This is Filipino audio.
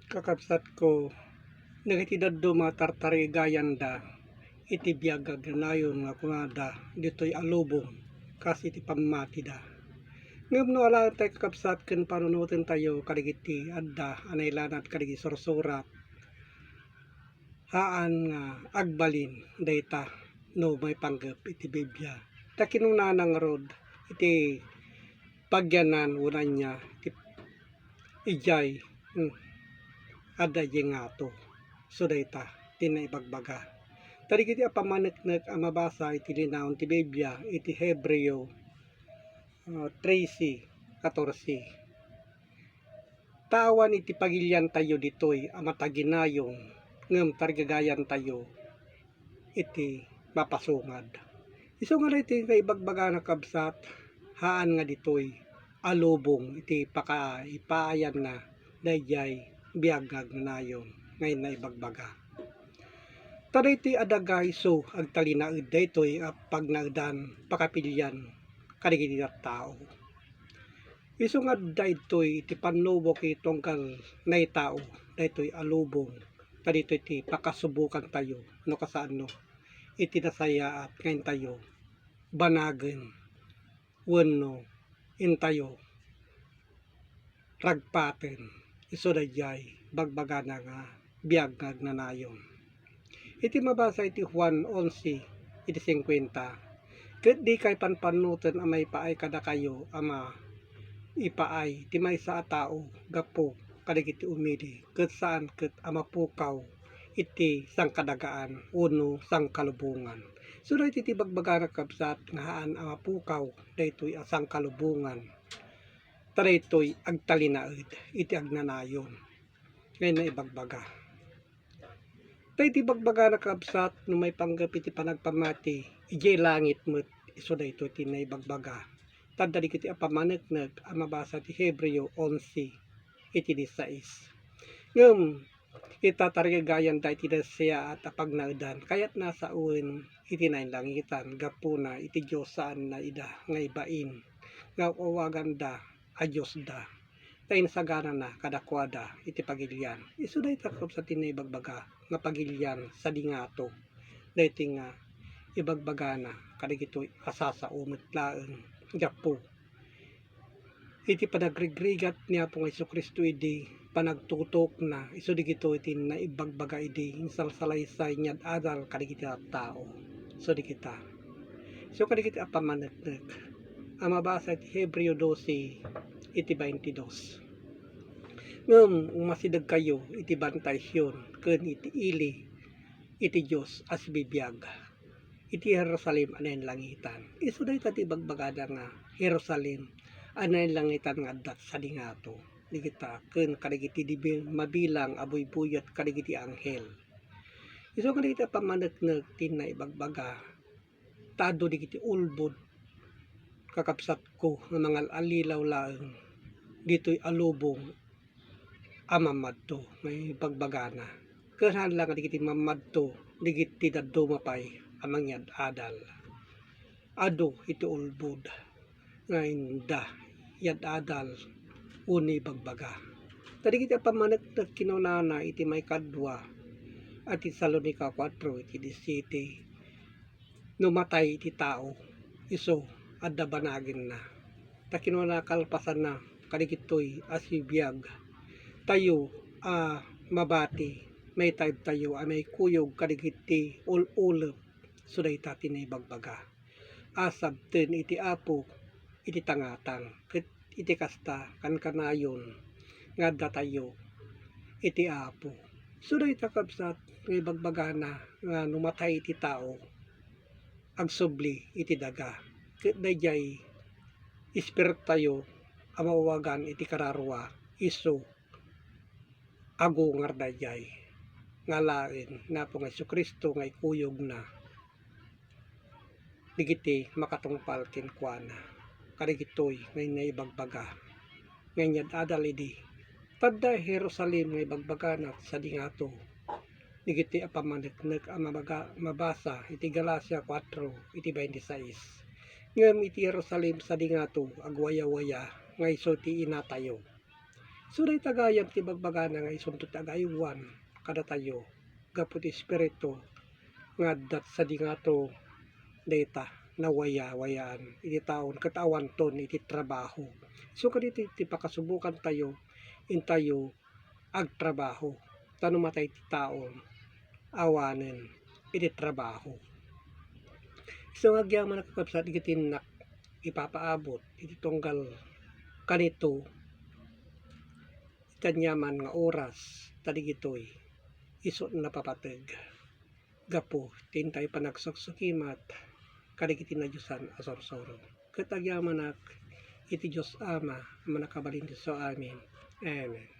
Kakabsat ko nagatidad do mga tartarigayan da iti biyagag nayon nga kumada dito'y alubong kasi iti pamati da. Ngam no ala tayo kakabsat ken panunutin tayo kadigiti adda anay lanat kadigi sursurat haan nga agbalin dayta no may panggep iti Biblia. Ta kinunanang rod iti pagyanan unan niya iti ijay adda jengato. So dayta tinaibagbaga. Tarigiti apamaneknek ang mabasa iti linaon ti Biblia iti Hebreo 13:14. Tawan iti pagilyan tayo ditoy amataginayong ngem tarigagayan tayo iti mapasungad. Isu nga iti kaibagbaga na kabsat haan nga ditoy alubong iti ipaayan na dayjay biagag nayon ngayon na ibagbaga. Taday iti adaga iso agtalinaed daytoy pag nagdan pakapilyan kadigiti tao. Isu nga daytoy iti panubok itongkal na tao daytoy alubong kadito iti pakasubukan tayo no kasano iti nasayaat ngayon tayo banagen wenno intayo ragpaten isu dayjay bagbaga na nga biagag na nayon. Iti mabasa iti Juan 11 iti 50. Ket di kay panpanuten amay paay kada kayo ama ipaay ti maysa a tao gapo kadagiti umili ket saan ket amapukaw iti sangkadagaan wenno sangkalubungan. So iti bagbaga na kabsat nga haan amapukaw daytoy a sangkalubungan. Taraytoy agtalinaed iti agnanayon. Ngayon na ibagbaga. Tayo iti bagbaga na kabsat no may panggap iti panagpamati ijay langit met iso daytoy iti naibagbaga. Tadda dikiti apamaneknek ang mabasa ti Hebreo 11 iti 16. Ngem itatarigagayan da iti nasya at apagnaedan kayat nasa uwen iti nainlangitan gapuna iti Diyos saan na ida nga ibain nga uwagan da a Diyos da. Tayo nasagana na kadakwada iti pagilian. Isu day takop sa tinaibagbaga nga pagilian sa dingato. Dayti nga ibagbaga na kadigito'y asasaumet laeng gapo. Iti panagrigrigat niya pong Jesucristo iti panagtutok na isu digito iti naibagbaga iti insalsalaysay niya adal kadigiti tao. So di kita. So kadigiti apamaneknek. Ang mabasa iti Hebreo 12 iti 22. Ngem umasidag kayo iti bantay Sion ken iti ili iti Dios as bibiyag iti Jerusalem anayen langitan. Isu dayta ti bagbagada nga Jerusalem anayen langitan nga addat sa dingato. Digita ken kadagiti mabilang abuy-buyat kadagiti anghel. Isu kadagiti pamaneknek ti naibagbaga tado digiti ulbod kakabsat ko nga mga alilaw laeng dito'y alubong amamadto may pagbagana kanahan lang digiti mamadto digiti daddo mapay amang yad adal ado iti ulbod ngayon da yad adal uni bagbaga tadigiti pamaneknek kinunana iti may kadwa at iti Salonica 4 iti 17 numatay iti tao iso adda banagin na takinuna kalpasan na kadigitoy asibiyag tayo mabati may type tayo may kuyog kadigiti ululep suday ta tinaibagbaga asab ten iti apo iti tangatang ket iti kasta kankanayon nga adda tayo iti apo suday ta kabsat may bagbaga na nga numatay iti tao agsubli iti daga ket dayjay espiritu tayo amawagan iti kararwa isu agungar dayjay nga laen na po nga Jesucristo nga ikuyog na digiti makatungpal kenkuana kadigitoy ngay naibagbaga ngayon adal idi tadda Jerusalem nga ibagbaga na sa dingato digiti apamaneknek ang mabasa iti Galacia 4 iti 26. Ngem iti Jerusalem sa dingato agwaya-waya nga iso ti inatayo So day tagayam ti bagbagana nga isunto tagayuan kada tayo gapu ti espiritu nga dat sa di nga to data na wayaan iti taon katawan ton iti trabaho. So kadito ti pakasubukan tayo in tayo agtrabaho tano matay ti taon awanen iti trabaho. So agyaman nakakapsat iti tinak ipapaabot iti tunggal kanito kanyaman nga oras tadigitoy iso napapateg gapo tintay panagsuksukimat kadagiti na Diyosan asorsoro ket agyaman iti Dios Ama manakabalin so amin. Amen.